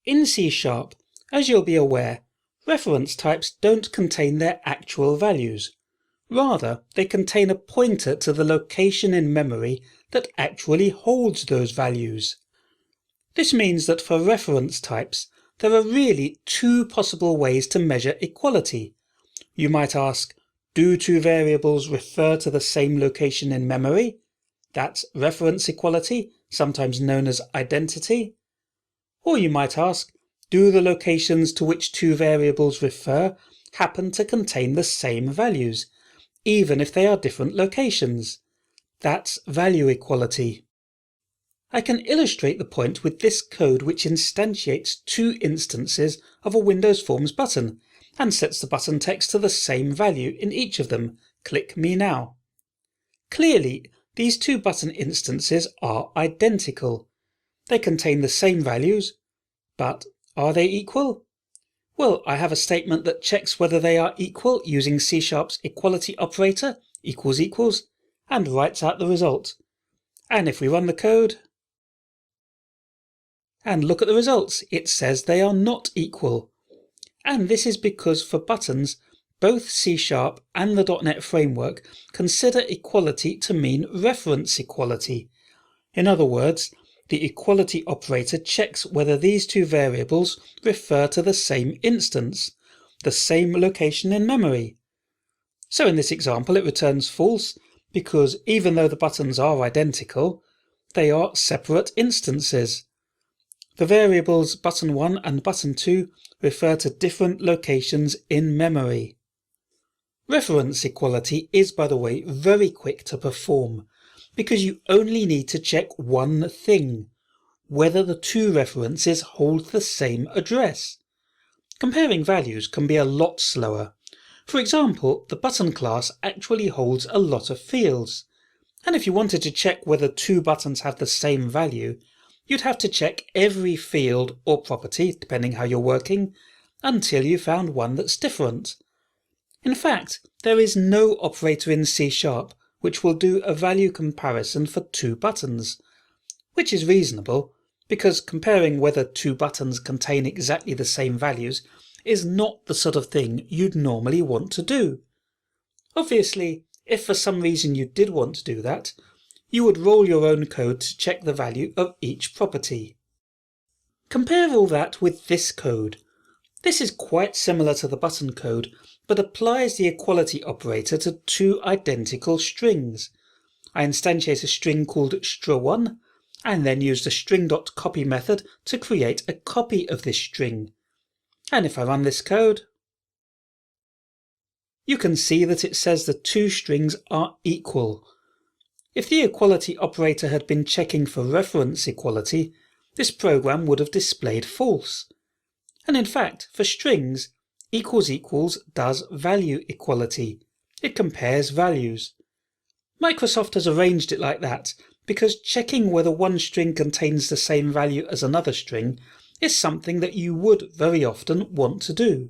In C#, as you'll be aware, reference types don't contain their actual values. Rather, they contain a pointer to the location in memory that actually holds those values. This means that for reference types, there are really two possible ways to measure equality. You might ask, do two variables refer to the same location in memory? That's reference equality, sometimes known as identity. Or you might ask, do the locations to which two variables refer happen to contain the same values, even if they are different locations? That's value equality. I can illustrate the point with this code which instantiates two instances of a Windows Forms button and sets the button text to the same value in each of them. Click me now. Clearly, these two button instances are identical. They contain the same values, but are they equal? Well, I have a statement that checks whether they are equal using C#'s equality operator, equals, and writes out the result. And if we run the code and look at the results, it says they are not equal. And this is because for buttons, both C# and the .NET Framework consider equality to mean reference equality. In other words, the equality operator checks whether these two variables refer to the same instance, the same location in memory. So in this example it returns false because even though the buttons are identical, they are separate instances. The variables button1 and button2 refer to different locations in memory. Reference equality is, by the way, very quick to perform, because you only need to check one thing: whether the two references hold the same address. Comparing values can be a lot slower. For example, the button class actually holds a lot of fields, and if you wanted to check whether two buttons have the same value, you'd have to check every field or property, depending how you're working, until you found one that's different. In fact, there is no operator in C# which will do a value comparison for two buttons, which is reasonable because comparing whether two buttons contain exactly the same values is not the sort of thing you'd normally want to do. Obviously, if for some reason you did want to do that, you would roll your own code to check the value of each property. Compare all that with this code. This is quite similar to the button code, but applies the equality operator to two identical strings. I instantiate a string called str1, and then use the string.copy method to create a copy of this string. And if I run this code, you can see that it says the two strings are equal. If the equality operator had been checking for reference equality, this program would have displayed false. And in fact, for strings, equals does value equality. It compares values. Microsoft has arranged it like that because checking whether one string contains the same value as another string is something that you would very often want to do.